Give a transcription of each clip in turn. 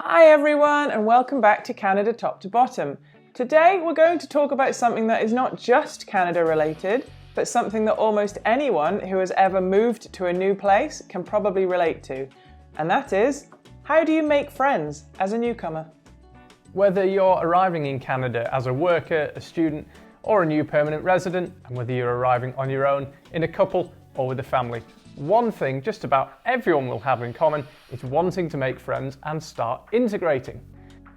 Hi everyone and welcome back to Canada Top to Bottom. Today we're going to talk about something that is not just Canada related, but something that almost anyone who has ever moved to a new place can probably relate to. And that is, how do you make friends as a newcomer? Whether you're arriving in Canada as a worker, a student, or a new permanent resident, and whether you're arriving on your own, in a couple, or with a family, one thing just about everyone will have in common is wanting to make friends and start integrating.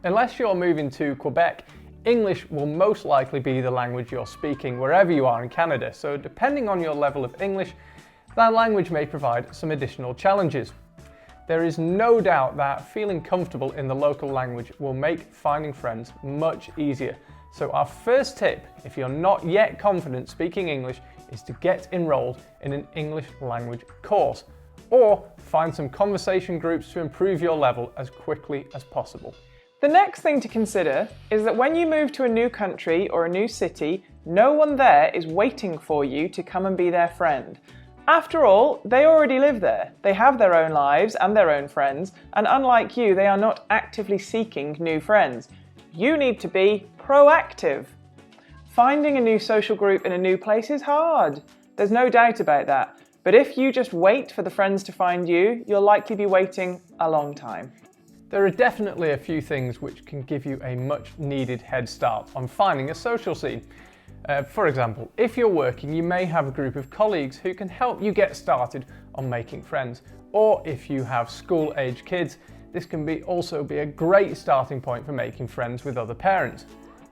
Unless you're moving to Quebec, English will most likely be the language you're speaking wherever you are in Canada, so depending on your level of English, that language may provide some additional challenges. There is no doubt that feeling comfortable in the local language will make finding friends much easier. So our first tip, if you're not yet confident speaking English, is to get enrolled in an English language course or find some conversation groups to improve your level as quickly as possible. The next thing to consider is that when you move to a new country or a new city, no one there is waiting for you to come and be their friend. After all, they already live there. They have their own lives and their own friends, and unlike you, they are not actively seeking new friends. You need to be proactive. Finding a new social group in a new place is hard. There's no doubt about that. But if you just wait for the friends to find you, you'll likely be waiting a long time. There are definitely a few things which can give you a much needed head start on finding a social scene. For example, if you're working, you may have a group of colleagues who can help you get started on making friends. Or if you have school-age kids, this can also be a great starting point for making friends with other parents.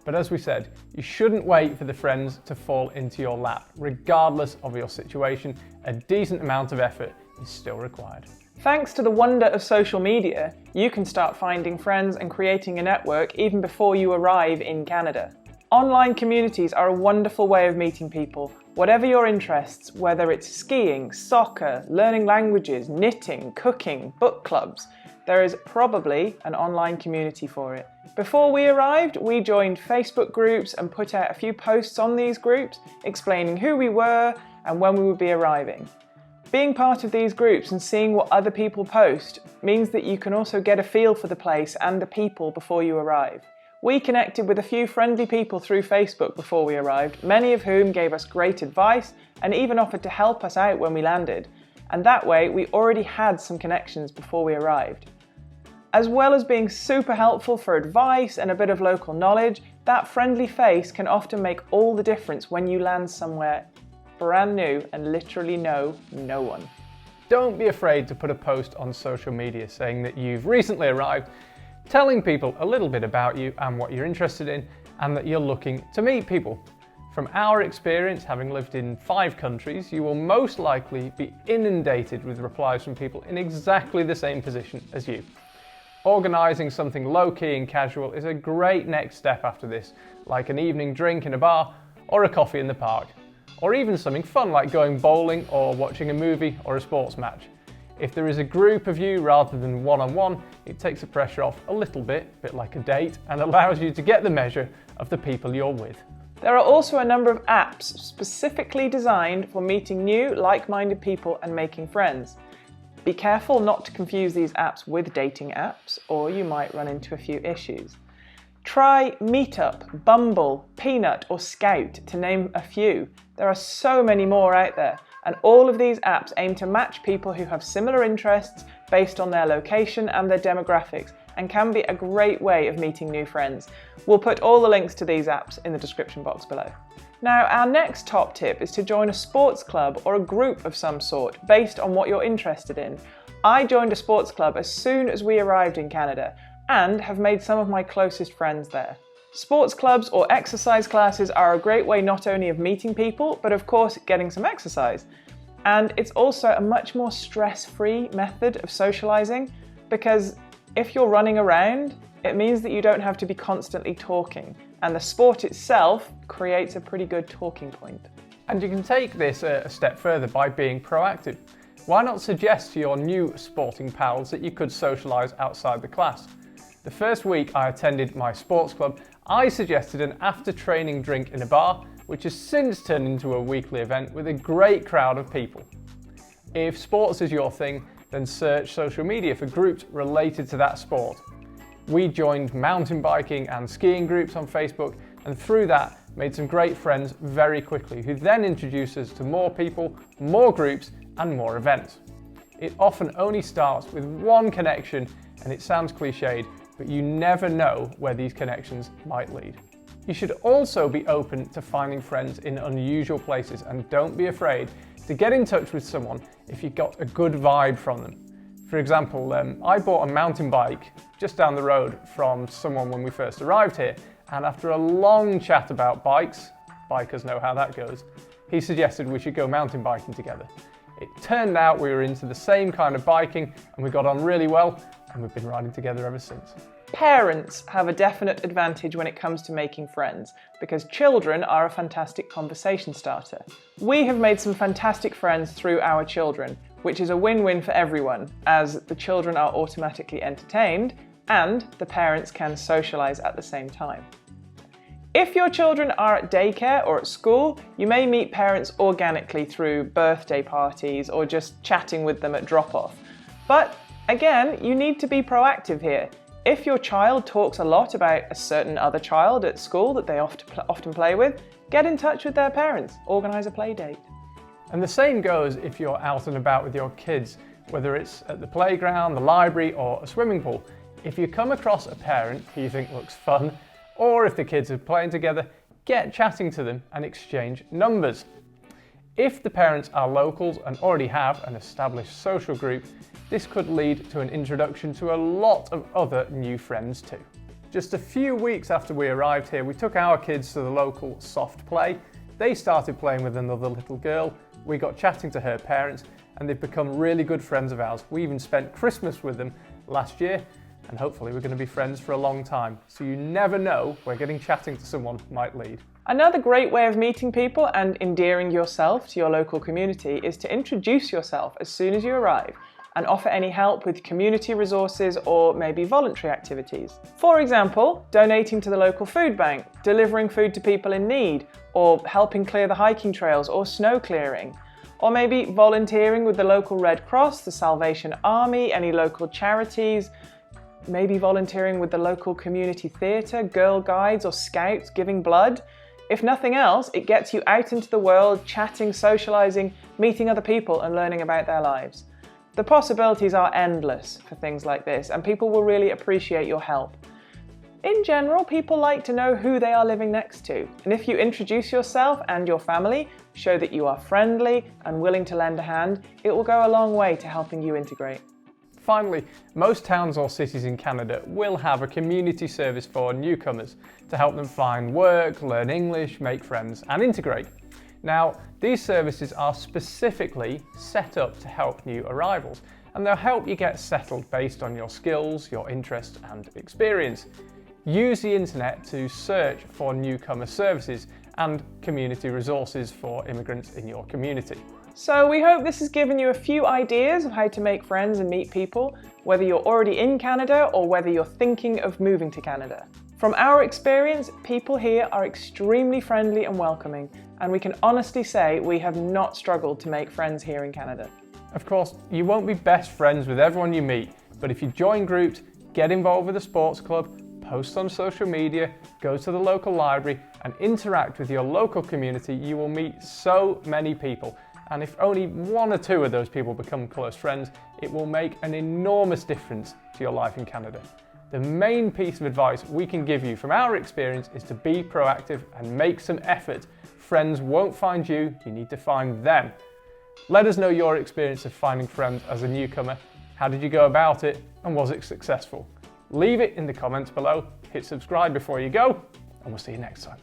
But as we said, you shouldn't wait for the friends to fall into your lap. Regardless of your situation, a decent amount of effort is still required. Thanks to the wonder of social media, you can start finding friends and creating a network even before you arrive in Canada. Online communities are a wonderful way of meeting people. Whatever your interests, whether it's skiing, soccer, learning languages, knitting, cooking, book clubs, there is probably an online community for it. Before we arrived, we joined Facebook groups and put out a few posts on these groups explaining who we were and when we would be arriving. Being part of these groups and seeing what other people post means that you can also get a feel for the place and the people before you arrive. We connected with a few friendly people through Facebook before we arrived, many of whom gave us great advice and even offered to help us out when we landed. And that way, we already had some connections before we arrived. As well as being super helpful for advice and a bit of local knowledge, that friendly face can often make all the difference when you land somewhere brand new and literally know no one. Don't be afraid to put a post on social media saying that you've recently arrived, telling people a little bit about you and what you're interested in, and that you're looking to meet people. From our experience, having lived in 5 countries, you will most likely be inundated with replies from people in exactly the same position as you. Organising something low-key and casual is a great next step after this, like an evening drink in a bar or a coffee in the park, or even something fun like going bowling or watching a movie or a sports match. If there is a group of you rather than one-on-one, it takes the pressure off a little bit like a date, and allows you to get the measure of the people you're with. There are also a number of apps specifically designed for meeting new, like-minded people and making friends. Be careful not to confuse these apps with dating apps, or you might run into a few issues. Try Meetup, Bumble, Peanut, or Scout, to name a few. There are so many more out there, and all of these apps aim to match people who have similar interests based on their location and their demographics, and can be a great way of meeting new friends. We'll put all the links to these apps in the description box below. Now, our next top tip is to join a sports club or a group of some sort based on what you're interested in. I joined a sports club as soon as we arrived in Canada and have made some of my closest friends there. Sports clubs or exercise classes are a great way not only of meeting people, but of course getting some exercise. And it's also a much more stress-free method of socializing, because if you're running around, it means that you don't have to be constantly talking, and the sport itself creates a pretty good talking point. And you can take this a step further by being proactive. Why not suggest to your new sporting pals that you could socialise outside the class? The first week I attended my sports club, I suggested an after-training drink in a bar, which has since turned into a weekly event with a great crowd of people. If sports is your thing, then search social media for groups related to that sport. we joined mountain biking and skiing groups on Facebook, and through that made some great friends very quickly, who then introduced us to more people, more groups, and more events. It often only starts with one connection, and it sounds cliched, but you never know where these connections might lead. You should also be open to finding friends in unusual places, and don't be afraid to get in touch with someone if you got a good vibe from them. For example, I bought a mountain bike just down the road from someone when we first arrived here, and after a long chat about bikes, bikers know how that goes, he suggested we should go mountain biking together. It turned out we were into the same kind of biking and we got on really well, and we've been riding together ever since. Parents have a definite advantage when it comes to making friends because children are a fantastic conversation starter. We have made some fantastic friends through our children, which is a win-win for everyone, as the children are automatically entertained and the parents can socialise at the same time. If your children are at daycare or at school, you may meet parents organically through birthday parties or just chatting with them at drop-off. But again, you need to be proactive here. If your child talks a lot about a certain other child at school that they often play with, get in touch with their parents, organise a play date. And the same goes if you're out and about with your kids, whether it's at the playground, the library, or a swimming pool. If you come across a parent who you think looks fun, or if the kids are playing together, get chatting to them and exchange numbers. If the parents are locals and already have an established social group, this could lead to an introduction to a lot of other new friends too. Just a few weeks after we arrived here, we took our kids to the local soft play. They started playing with another little girl. We got chatting to her parents, and they've become really good friends of ours. We even spent Christmas with them last year, and hopefully we're going to be friends for a long time. So you never know where getting chatting to someone might lead. Another great way of meeting people and endearing yourself to your local community is to introduce yourself as soon as you arrive and offer any help with community resources or maybe voluntary activities. For example, donating to the local food bank, delivering food to people in need, or helping clear the hiking trails or snow clearing. Or maybe volunteering with the local Red Cross, the Salvation Army, any local charities, maybe volunteering with the local community theatre, Girl Guides or Scouts, giving blood. If nothing else, it gets you out into the world, chatting, socialising, meeting other people and learning about their lives. The possibilities are endless for things like this, and people will really appreciate your help. In general, people like to know who they are living next to, and if you introduce yourself and your family, show that you are friendly and willing to lend a hand, it will go a long way to helping you integrate. Finally, most towns or cities in Canada will have a community service for newcomers to help them find work, learn English, make friends and integrate. Now, these services are specifically set up to help new arrivals, and they'll help you get settled based on your skills, your interests and experience. Use the internet to search for newcomer services and community resources for immigrants in your community. So we hope this has given you a few ideas of how to make friends and meet people, whether you're already in Canada or whether you're thinking of moving to Canada. From our experience, people here are extremely friendly and welcoming, and we can honestly say we have not struggled to make friends here in Canada. Of course, you won't be best friends with everyone you meet, but if you join groups, get involved with a sports club, post on social media, go to the local library and interact with your local community, you will meet so many people. And if only one or two of those people become close friends, it will make an enormous difference to your life in Canada. The main piece of advice we can give you from our experience is to be proactive and make some effort. Friends won't find you, you need to find them. Let us know your experience of finding friends as a newcomer. How did you go about it, and was it successful? Leave it in the comments below, hit subscribe before you go, and we'll see you next time.